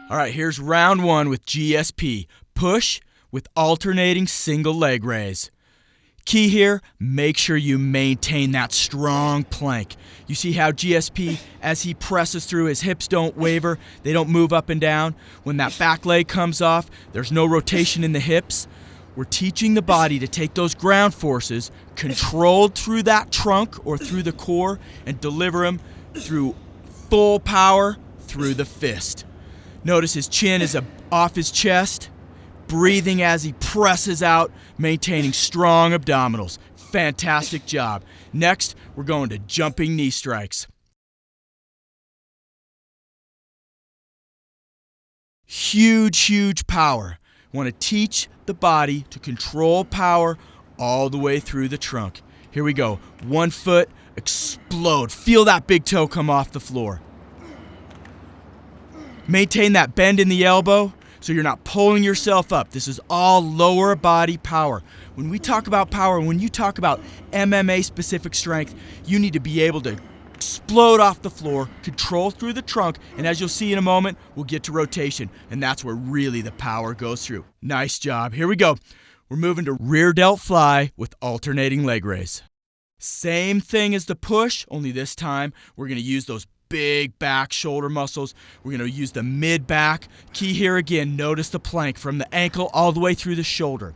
All right, here's round one with GSP. Push with alternating single leg raise. Key here, make sure you maintain that strong plank. You see how GSP, as he presses through, his hips don't waver, they don't move up and down. When that back leg comes off, there's no rotation in the hips. We're teaching the body to take those ground forces, controlled through that trunk or through the core, and deliver them through full power through the fist. Notice his chin is off his chest, breathing as he presses out, maintaining strong abdominals. Fantastic job. Next, we're going to jumping knee strikes. Huge power. Want to teach the body to control power all the way through the trunk. Here we go. 1 foot, explode. Feel that big toe come off the floor. Maintain that bend in the elbow so you're not pulling yourself up. This is all lower body power. When we talk about power, when you talk about MMA specific strength, you need to be able to explode off the floor, control through the trunk, and as you'll see in a moment, we'll get to rotation, and that's where really the power goes through. Nice job. Here we go. We're moving to rear delt fly with alternating leg raise. Same thing as the push, only this time we're going to use those big back shoulder muscles. We're going to use the mid back. Key here again, notice the plank from the ankle all the way through the shoulder.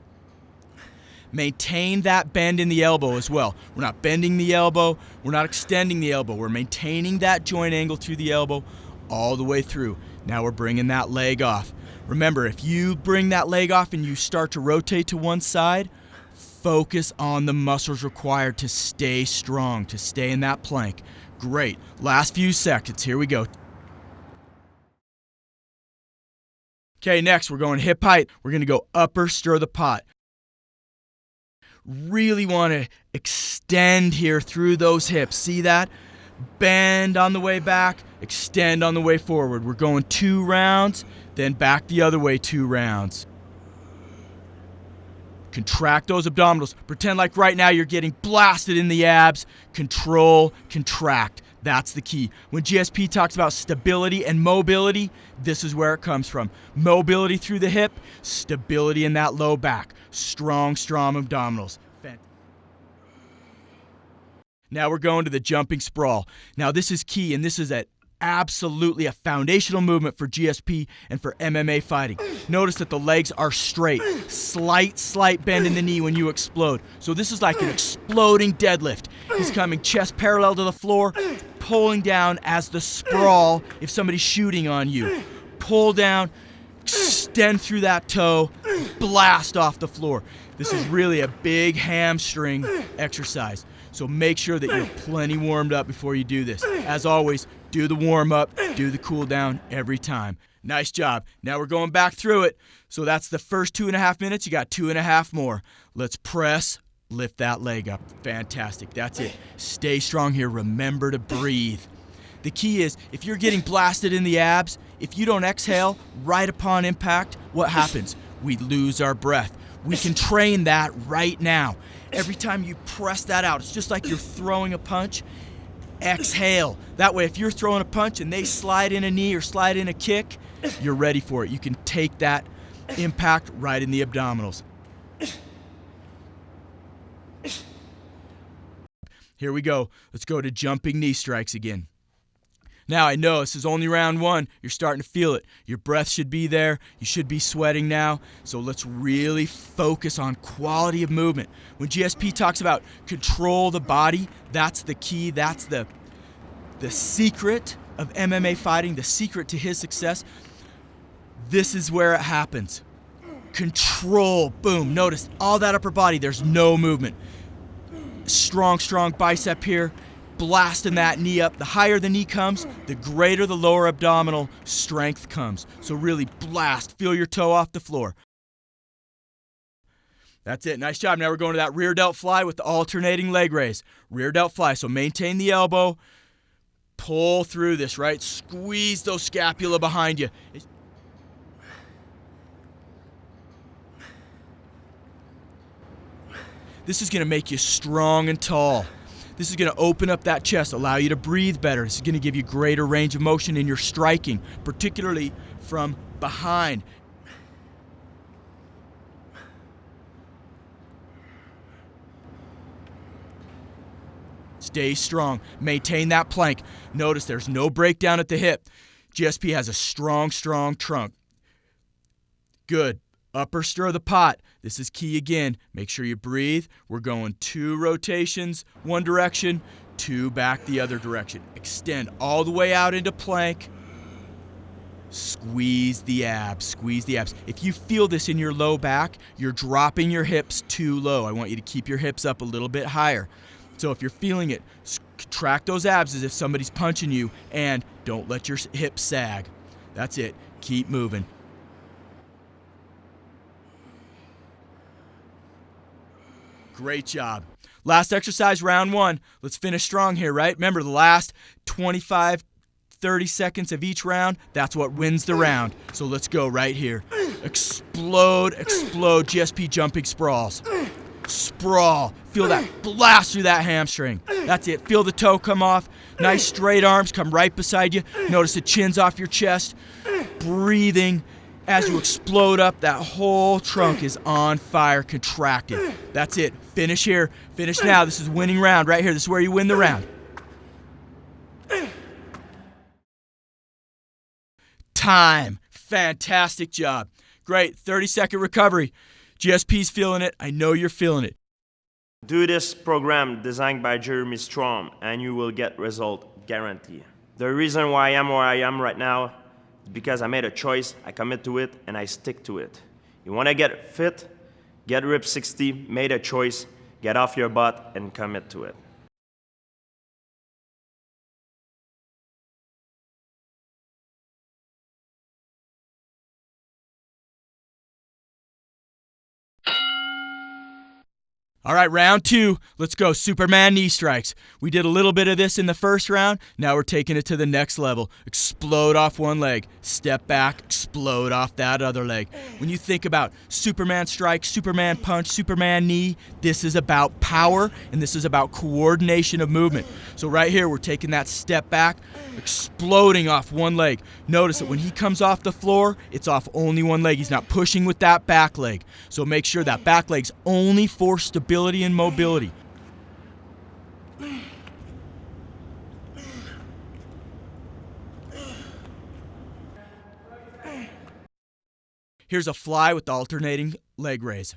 Maintain that bend in the elbow as well. We're not bending the elbow. We're not extending the elbow. We're maintaining that joint angle through the elbow all the way through. Now we're bringing that leg off. Remember, if you bring that leg off and you start to rotate to one side, focus on the muscles required to stay strong, to stay in that plank. Great. Last few seconds. Here we go. Okay, next we're going hip height. We're going to go upper stir the pot. Really want to extend here through those hips. See that? Bend on the way back, extend on the way forward. We're going 2 rounds, then back the other way 2 rounds. Contract those abdominals. Pretend like right now you're getting blasted in the abs. Control, contract. That's the key. When GSP talks about stability and mobility, this is where it comes from. Mobility through the hip, stability in that low back. Strong abdominals. Now we're going to the jumping sprawl. Now this is key, and this is absolutely a foundational movement for GSP and for MMA fighting. Notice that the legs are straight. Slight bend in the knee when you explode. So this is like an exploding deadlift. He's coming chest parallel to the floor, pulling down as the sprawl if somebody's shooting on you. Pull down, extend through that toe, blast off the floor. This is really a big hamstring exercise. So make sure that you're plenty warmed up before you do this. As always, do the warm-up, do the cool-down every time. Nice job. Now we're going back through it. So that's the first 2.5 minutes. You got 2.5 more. Let's press, lift that leg up. Fantastic. That's it. Stay strong here. Remember to breathe. The key is, if you're getting blasted in the abs, if you don't exhale right upon impact, what happens? We lose our breath. We can train that right now. Every time you press that out, it's just like you're throwing a punch. Exhale. That way, if you're throwing a punch and they slide in a knee or slide in a kick, you're ready for it. You can take that impact right in the abdominals. Here we go. Let's go to jumping knee strikes again. Now, I know this is only round 1. You're starting to feel it. Your breath should be there. You should be sweating now. So let's really focus on quality of movement. When GSP talks about control the body, that's the key. That's the secret of MMA fighting, the secret to his success. This is where it happens. Control. Boom. Notice all that upper body. There's no movement. Strong bicep here. Blasting that knee up. The higher the knee comes, the greater the lower abdominal strength comes. So really blast. Feel your toe off the floor. That's it. Nice job. Now we're going to that rear delt fly with the alternating leg raise. Rear delt fly. So maintain the elbow. Pull through this, right? Squeeze those scapula behind you. This is going to make you strong and tall. This is going to open up that chest, allow you to breathe better. This is going to give you greater range of motion in your striking, particularly from behind. Stay strong. Maintain that plank. Notice there's no breakdown at the hip. GSP has a strong, strong trunk. Good. Upper stir of the pot. This is key again. Make sure you breathe. We're going 2 rotations, one direction, 2 back the other direction. Extend all the way out into plank. Squeeze the abs. Squeeze the abs. If you feel this in your low back, you're dropping your hips too low. I want you to keep your hips up a little bit higher. So if you're feeling it, contract those abs as if somebody's punching you, and don't let your hips sag. That's it. Keep moving. Great job. Last exercise, round 1. Let's finish strong here, right? Remember, the last 25, 30 seconds of each round, that's what wins the round. So let's go right here. Explode, explode, GSP jumping sprawls. Sprawl. Feel that blast through that hamstring. That's it. Feel the toe come off. Nice straight arms come right beside you. Notice the chin's off your chest. Breathing. As you explode up, that whole trunk is on fire, contracted. That's it. Finish here. Finish now. This is winning round right here. This is where you win the round. Time. Fantastic job. Great. 30-second recovery. GSP's feeling it. I know you're feeling it. Do this program designed by Jeremy Strom and you will get result guarantee. The reason why I am where I am right now is because I made a choice, I commit to it, and I stick to it. You want to get fit, get Rip 60, made a choice, get off your butt and commit to it. All right, round 2. Let's go. Superman knee strikes. We did a little bit of this in the first round. Now we're taking it to the next level. Explode off one leg. Step back. Explode off that other leg. When you think about Superman strike, Superman punch, Superman knee, this is about power and this is about coordination of movement. So right here, we're taking that step back, exploding off one leg. Notice that when he comes off the floor, it's off only one leg. He's not pushing with that back leg. So make sure that back leg's only for stability and mobility. Here's a fly with the alternating leg raise.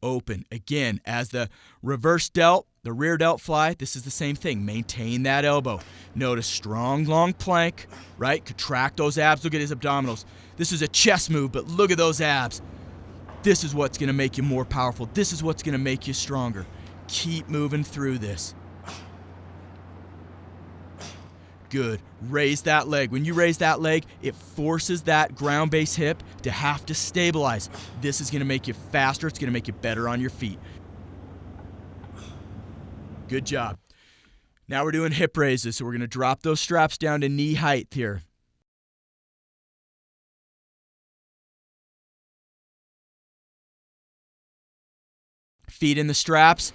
Open. Again, as the reverse delt, the rear delt fly, this is the same thing. Maintain that elbow. Notice strong, long plank, right? Contract those abs. Look at his abdominals. This is a chest move, but look at those abs. This is what's going to make you more powerful. This is what's going to make you stronger. Keep moving through this. Good. Raise that leg. When you raise that leg, it forces that ground-based hip to have to stabilize. This is going to make you faster. It's going to make you better on your feet. Good job. Now we're doing hip raises, so we're going to drop those straps down to knee height here. Feet in the straps.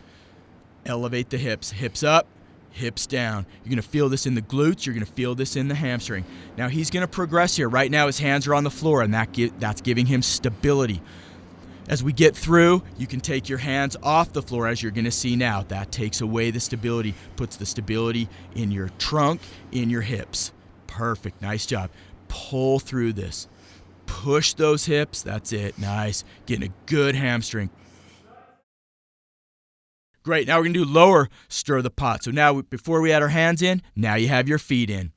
Elevate the hips. Hips up. Hips down. You're going to feel this in the glutes. You're going to feel this in the hamstring. Now he's going to progress here. Right now his hands are on the floor, and that's giving him stability. As we get through, you can take your hands off the floor, as you're going to see now. That takes away the stability, puts the stability in your trunk, in your hips. Perfect. Nice job. Pull through this. Push those hips. That's it. Nice. Getting a good hamstring. Great. Now we're going to do lower stir the pot. So now, before we add our hands in, now you have your feet in.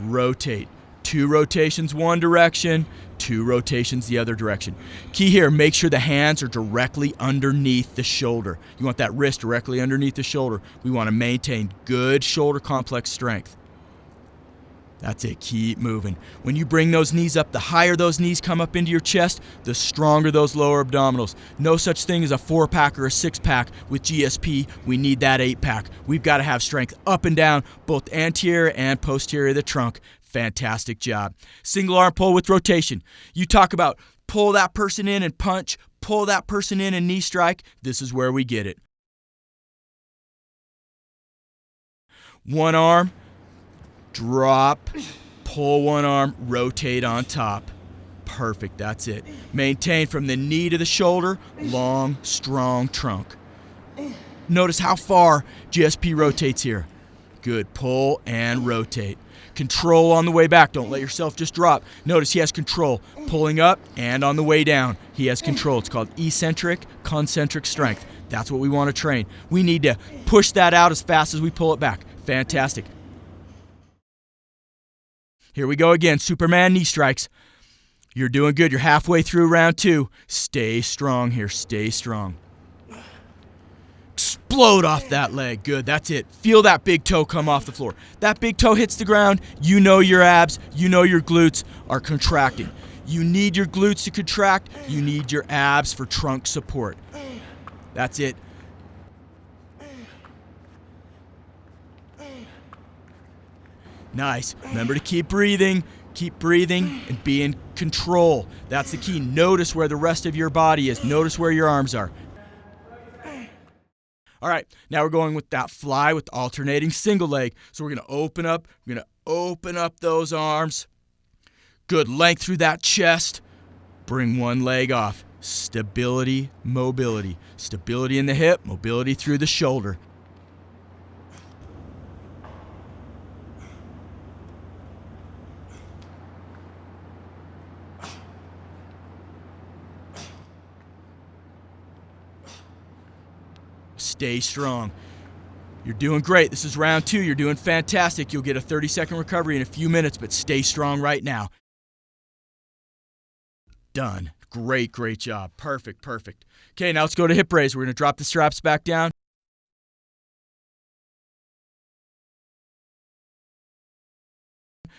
Rotate. 2 rotations one direction, 2 rotations the other direction. Key here, make sure the hands are directly underneath the shoulder. You want that wrist directly underneath the shoulder. We want to maintain good shoulder complex strength. That's it. Keep moving. When you bring those knees up, the higher those knees come up into your chest, the stronger those lower abdominals. No such thing as a 4-pack or a 6-pack. With GSP, we need that 8-pack. We've got to have strength up and down, both anterior and posterior of the trunk. Fantastic job. Single arm pull with rotation. You talk about pull that person in and punch, pull that person in and knee strike. This is where we get it. One arm, drop, pull one arm, rotate on top. Perfect, that's it. Maintain from the knee to the shoulder, long, strong trunk. Notice how far GSP rotates here. Good, pull and rotate. Control on the way back, don't let yourself just drop. Notice he has control, pulling up and on the way down. He has control, it's called eccentric, concentric strength. That's what we want to train. We need to push that out as fast as we pull it back. Fantastic. Here we go again, Superman knee strikes. You're doing good. You're halfway through round 2. Stay strong here. Stay strong. Explode off that leg. Good. That's it. Feel that big toe come off the floor. That big toe hits the ground. You know your abs, you know your glutes are contracting. You need your glutes to contract. You need your abs for trunk support. That's it. Nice. Remember to keep breathing. Keep breathing and be in control. That's the key. Notice where the rest of your body is. Notice where your arms are. All right, now we're going with that fly with alternating single leg. So we're going to open up. We're going to open up those arms. Good length through that chest. Bring one leg off. Stability, mobility. Stability in the hip, mobility through the shoulder. Stay strong. You're doing great. This is round 2. You're doing fantastic. You'll get a 30-second recovery in a few minutes, but stay strong right now. Done. Great, great job. Perfect, perfect. Okay, now let's go to hip raise. We're going to drop the straps back down.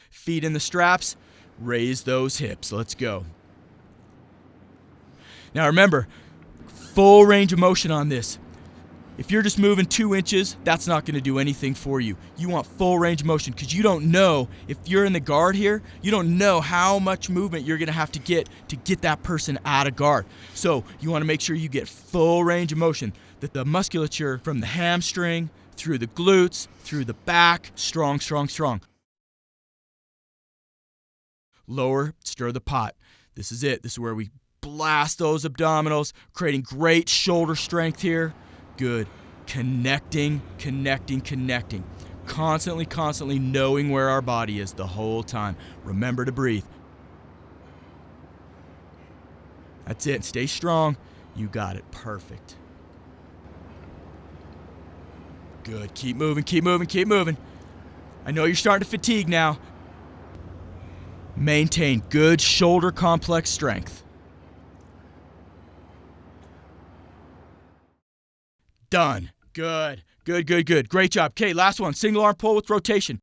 Feet in the straps. Raise those hips. Let's go. Now remember, full range of motion on this. If you're just moving 2 inches, that's not going to do anything for you. You want full range of motion because you don't know, if you're in the guard here, you don't know how much movement you're going to have to get that person out of guard. So you want to make sure you get full range of motion, that the musculature from the hamstring, through the glutes, through the back, strong, strong, strong. Lower, stir the pot. This is it. This is where we blast those abdominals, creating great shoulder strength here. Good. Connecting, connecting, connecting. Constantly, constantly knowing where our body is the whole time. Remember to breathe. That's it. Stay strong. You got it. Perfect. Good. Keep moving, keep moving, keep moving. I know you're starting to fatigue now. Maintain good shoulder complex strength. Done. Good. Good, good, good. Great job. Okay, last one. Single arm pull with rotation.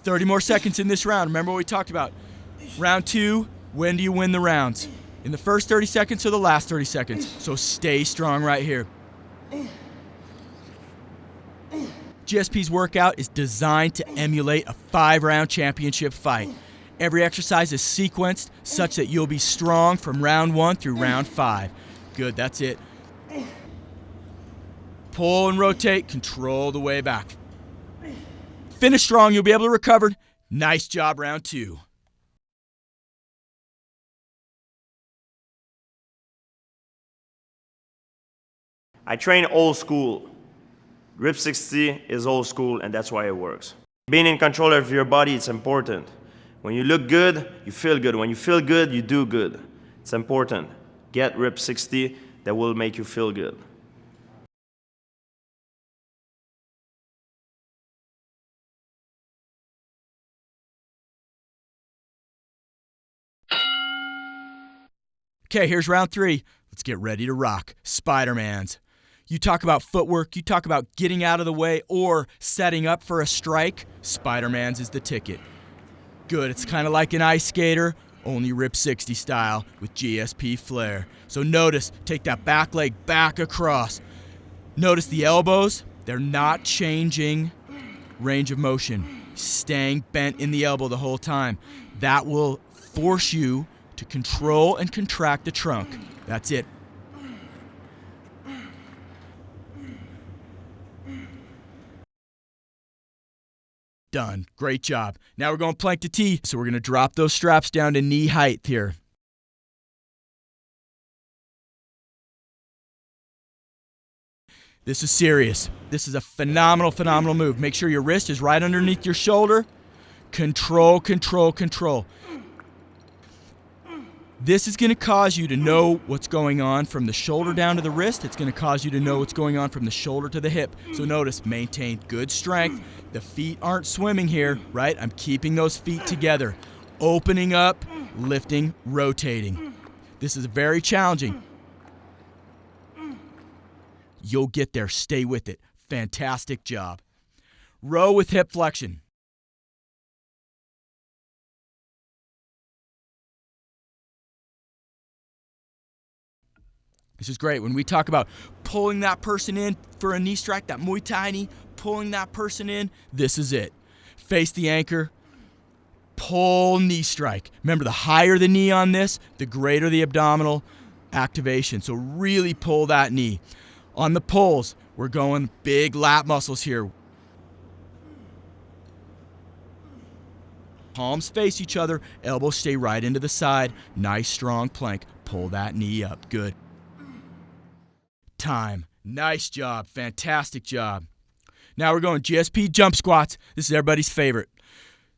$30 more seconds in this round. Remember what we talked about. Round 2, when do you win the rounds? In the first 30 seconds or the last 30 seconds? So stay strong right here. GSP's workout is designed to emulate a 5-round championship fight. Every exercise is sequenced such that you'll be strong from round 1 through round 5. Good, that's it. Pull and rotate, control the way back. Finish strong, you'll be able to recover. Nice job, round 2. I train old school. Rip 60 is old school, and that's why it works. Being in control of your body, it's important. When you look good, you feel good. When you feel good, you do good. It's important. Get Rip 60, that will make you feel good. Okay, here's round 3. Let's get ready to rock. Spider-Mans. You talk about footwork, you talk about getting out of the way or setting up for a strike, Spider-Man's is the ticket. Good, it's kind of like an ice skater, only Rip 60 style with GSP flair. So notice, take that back leg back across. Notice the elbows, they're not changing range of motion, staying bent in the elbow the whole time. That will force you to control and contract the trunk. That's it. Done. Great job. Now we're going plank to T. So we're going to drop those straps down to knee height here. This is serious. This is a phenomenal, phenomenal move. Make sure your wrist is right underneath your shoulder. Control, control, control. This is going to cause you to know what's going on from the shoulder down to the wrist. It's going to cause you to know what's going on from the shoulder to the hip. So notice, maintain good strength. The feet aren't swimming here, right? I'm keeping those feet together. Opening up, lifting, rotating. This is very challenging. You'll get there. Stay with it. Fantastic job. Row with hip flexion. This is great. When we talk about pulling that person in for a knee strike, that Muay Thai knee, pulling that person in, this is it. Face the anchor, pull knee strike. Remember, the higher the knee on this, the greater the abdominal activation. So really pull that knee. On the pulls, we're going big lat muscles here. Palms face each other, elbows stay right into the side. Nice strong plank. Pull that knee up. Good. Time. Nice job. Fantastic job. Now we're going GSP jump squats. This is everybody's favorite.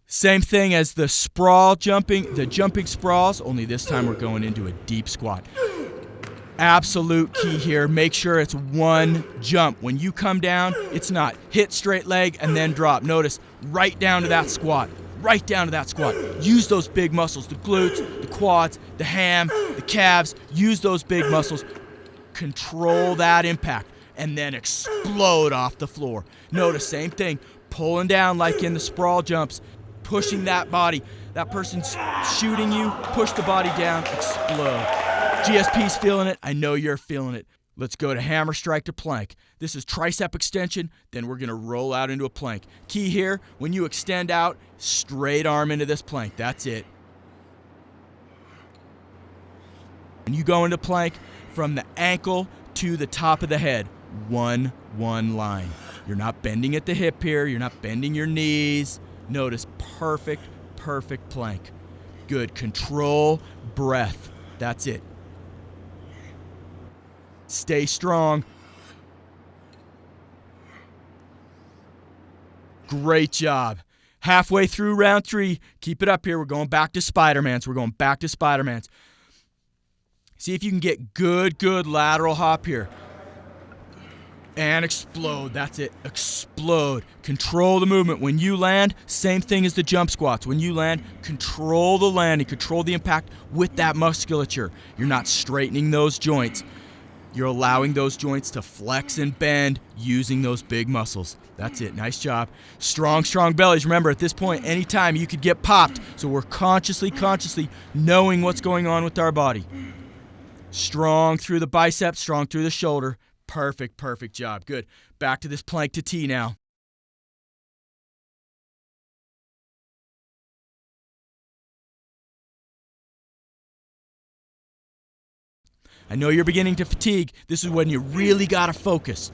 Same thing as the sprawl jumping, the jumping sprawls, only this time we're going into a deep squat. Absolute key here. Make sure it's one jump. When you come down, it's not hit straight leg and then drop. Notice, right down to that squat. Right down to that squat. Use those big muscles, the glutes, the quads, the ham, the calves. Use those big muscles. Control that impact and then explode off the floor. Notice, same thing. Pulling down like in the sprawl jumps. Pushing that body. That person's shooting you. Push the body down. Explode. GSP's feeling it. I know you're feeling it. Let's go to hammer strike to plank. This is tricep extension, then we're going to roll out into a plank. Key here, when you extend out, straight arm into this plank. That's it. And you go into plank from the ankle to the top of the head. One line. You're not bending at the hip here. You're not bending your knees. Notice, perfect plank. Good. Control, breath. That's it. Stay strong. Great job. Halfway through round 3. Keep it up here. We're going back to Spider-Mans. See if you can get good lateral hop here. And explode. That's it. Explode. Control the movement. When you land, same thing as the jump squats. When you land, control the landing. Control the impact with that musculature. You're not straightening those joints. You're allowing those joints to flex and bend using those big muscles. That's it. Nice job. Strong bellies. Remember, at this point, anytime you could get popped. So we're consciously knowing what's going on with our body. Strong through the biceps, strong through the shoulder. Perfect job. Good. Back to this plank to T now. I know you're beginning to fatigue. This is when you really got to focus.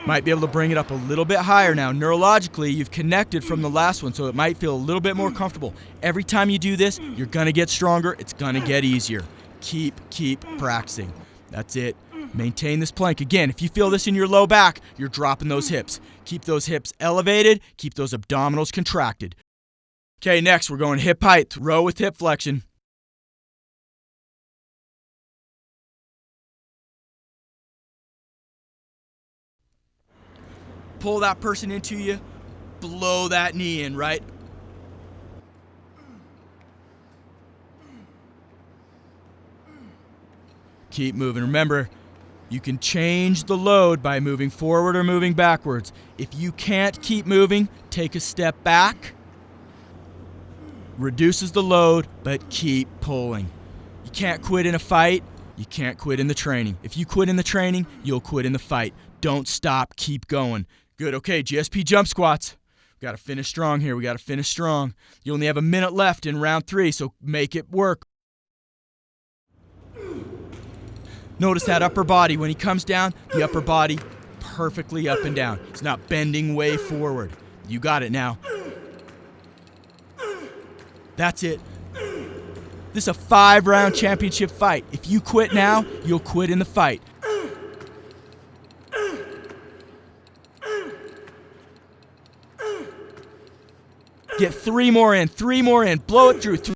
Might be able to bring it up a little bit higher now. Neurologically, you've connected from the last one, so it might feel a little bit more comfortable. Every time you do this, you're going to get stronger. It's going to get easier. Keep practicing. That's it. Maintain this plank. Again, if you feel this in your low back, you're dropping those hips. Keep those hips elevated. Keep those abdominals contracted. Okay, next we're going hip height. Row with hip flexion. Pull that person into you. Blow that knee in, right? Keep moving. Remember, you can change the load by moving forward or moving backwards. If you can't keep moving, take a step back. Reduces the load, but keep pulling. You can't quit in a fight. You can't quit in the training. If you quit in the training, you'll quit in the fight. Don't stop. Keep going. Good. Okay, GSP jump squats. We got to finish strong here. We got to finish strong. You only have a minute left in round 3, so make it work. Notice that upper body. When he comes down, the upper body perfectly up and down. It's not bending way forward. You got it now. That's it. This is a 5-round championship fight. If you quit now, you'll quit in the fight. Get 3 more in. 3 more in. Blow it through.